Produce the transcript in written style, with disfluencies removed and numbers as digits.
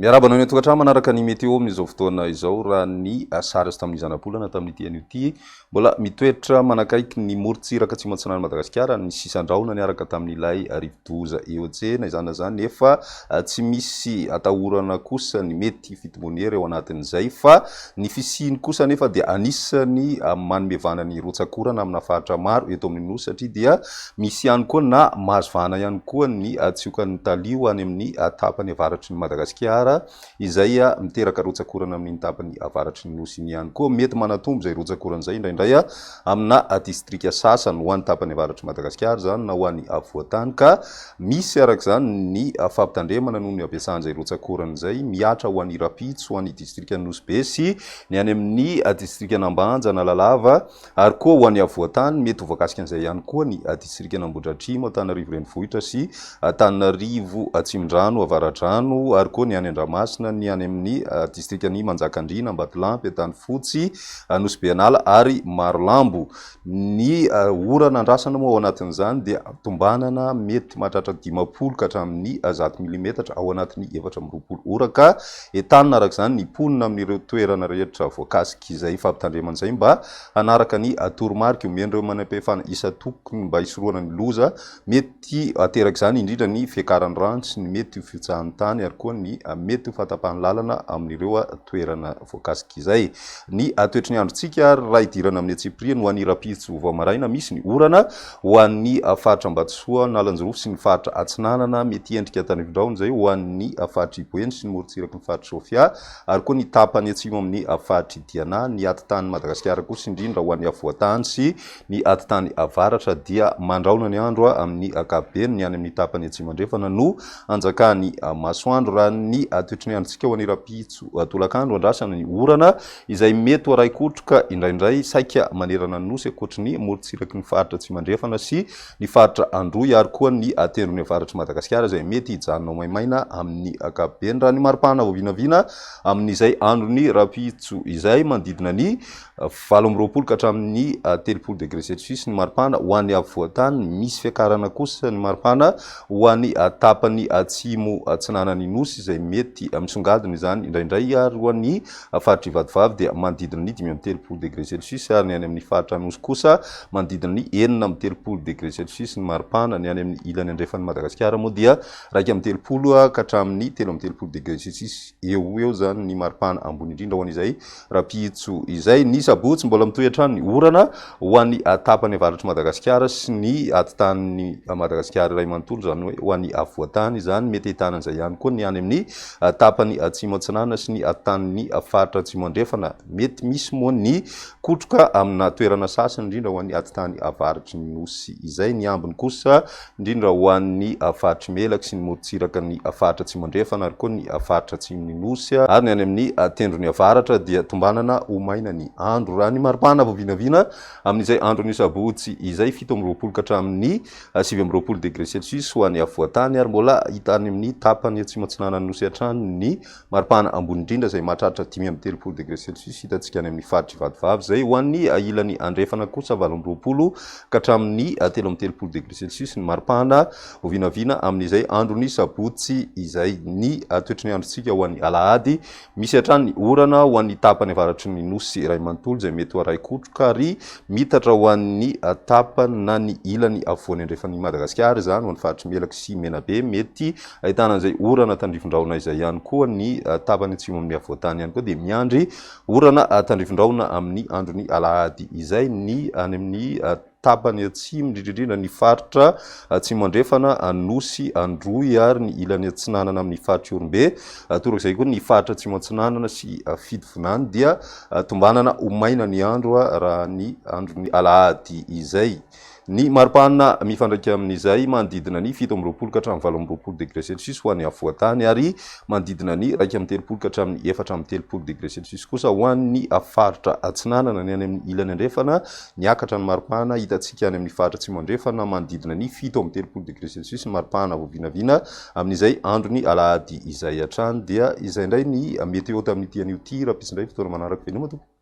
Miarabana ny tokantrano manaraka ny météo amin'izao fotoana izao raha ny sary azy tamin'ny zanapolana tamin'ity an'io ty mbola mitoetra manakaiky ny morontsiraka tsy matsinany Madagasikara ny sisandraona niaraka tamin'ilay rivodoza EOC na izany zany nefa tsy misy atahorana kosa ny mety fitomboniera eo anatin'izay fa ny fisiny kosa nefa dia anisany manomevana ny rotsakorana amina faritra maro eto amin'ny nosy satria dia misy ihany koa na mahazo vahana ihany koa ny tsiokan'ny talio any amin'ny tapany avaratry ny Madagasikara izay miteraka rotsakorana amin'ny tapany avaratry ny nosy iny ihany koa mety manatombo zay rotsakorana zay indraindray amina distrika sasany ho an'ny tapany avaratry Madagasikara zany na ho an'ny avoatany ka misy araka zany ny fampitandremana noho ny ampiasan'izay rotsakorana zay miatra ho an'ny Rapitso ho an'ny distrika Nosy sy ny any amin'ny distrika Nambanja na Lalava ary koa ho an'ny avoatany mety ho voakasika an'izay ihany koa ny distrika Nambodratrimo Antananarivo renivohitra sy Antananarivo Atsimondrano Avaradrano ary koa ny any Andramasina ny any amin'ny distrika ny Manjakandriana Ambatolampy Antanifotsy Nosy Benala ary Marolambo ny orana andrasana moa ao anatin'izany dia tombanana mety mahatratra 50 ka hatramin'ny 100 milimetatra ao anatin'ny 420 ora ka entanina araka izany ny ponina amin'ireo toerana rehetra voakasika izay fampitandremana izay mba hanaraka ny toromarika omen'ireo manam-pahefana isa tokony mba hisoroana ny loza mety ateraka izany indrindra ny fiakaran'ny rano sy ny mety ho fitsahan'ny tany ary koa ny mety ho fahatapahan'ny lalana amin'ireo toerana voakasika izay ny toetry ny androntsika raha idirana amin'ny Atsipriana ho an'ny Rapitso vao maraina misy ny orana ho an'ny faritra Ambatsoa Nalanjorofo sy ny faritra Atsinanana mety endrika Tanimpondraona zay ho an'ny faritra Iboeny sy ny morontsiraky ny faritra Sofia ary koa ny tapany atsimo amin'ny faritra Diana ny atitany Madagasikara kosa indrindra ho an'ny avoatany sy ny atitany avaratra dia mandraona ny andro amin'ny ankapobeny ny any amin'ny tapany atsimo andrefana no anjakany masoandro raha ny toetry ny androntsika ho an'ny Rapitso tolakandro andrasana ny orana izay mety ho araikotroka indraindray saika manerana ny nosy akoatry ny morontsiraky ny faritra atsimo andrefana sy ny faritra Androy ary koa ny tendrony avaratry Madagasikara izay mety hijanona maimaina amin'ny ankapobeny raha ny maripana voavinavina amin'izay androny Rapitso izay manodidina ny 20 ka hatramin'ny 30 degré celsius ny maripana ho an'ny avoatany misy fiakarana kosa ny maripana ho an'ny tapany atsimo atsinanany nosy izay mety misongadina izany indraindray ary ho an'ny faritra Ivadivavy dia manodidina ny 5 degré celsius ary ny any amin'ny faritra Nosy kosa manodidina ny 9 degré celsius ny maripana ny any amin'ny ilany andrefan'ny Madagasikara moa dia 30 ka hatramin'ny 30 degré celsius eo zany ny maripana ambony indrindra ho an'izay Rapitso izay ny sabotsy mbola mitoetra ny orana ho an'ny tapany avaratry Madagasikara sy ny atitany Madagasikara iray manontolo zany hoe ho an'ny avoatany zany mety hitanan'izay ihany koa ny any amin'ny tapany atsimo atsinana sy ny atitany faritra atsimo andrefana mety misy moa ny kotroka amina toerana sasany indrindra ho an'ny atitany avaratry ny nosy izay ny ambiny kosa indrindra ho an'ny faritry Melaky sy ny morontsiraka ny faritra atsimo andrefana ary koa ny faritra atsimony nosy ary ny any amin'ny tendrony avaratra dia tombanana ho maina ny andro raha ny maripana voavinavina amin'izay andro ny sabotsy izay 17 ka hatramin'ny 20 degré celsius ho an'ny avoatany ary mbola hita any amin'ny tapany atsimo atsinana ny nosy hatrany ny maripana ambony indrindra izay mahatratra 13 degré celsius hitantsika any amin'ny faritra Ivadivavy zay ho an'ny ilany andrefana kosa 20 ka hatramin'ny 13 degré celsius ny maripana voavinavina amin'izay andro ny sabotsy izay ny toetry ny androntsika ho an'ny alahady misy hatrany ny orana ho an'ny tapany avaratry ny nosy iray manontolo izay mety ho araikotroka ary mitatra ho an'ny tapany na ny ilany avoany andrefan'ny Madagasikara zany ho an'ny faritry Melaky sy Menabe mety ahitana an'izay orana tandrifondraona izay ihany koa ny tapany atsimo amin'ny avoatany ihany koa dia miandry orana tandrifondraona amin'ny andro ny alahady izay ny any amin'ny tapany atsimo indrindrindrindra ny faritra atsimo andrefana Nosy Androy ary ny ilany atsinanana amin'ny faritra Orombe torak'izay koa ny faritra atsimo atsinanana sy Fidivinany dia tombanana ho maina ny andro raha ny andro ny alahady izay ny maripana mifandraika amin'izay manodidina ny 17 ka hatramin'ny 18 degré celsius ho an'ny avoatany ary manodidina ny 30 ka hatramin'ny 430 degré celsius kosa ho an'ny faritra atsinanana ny any amin'ny ilany andrefana niakatra ny maripana hitantsika any amin'ny faritra atsimo andrefana manodidina ny 17 degré celsius ny maripana voavinavina amin'izay andro ny alahady izay hatrany dia izay indray ny météo tamin'ity an'io ty raha pisindray fotoana manaraka veloma tompoko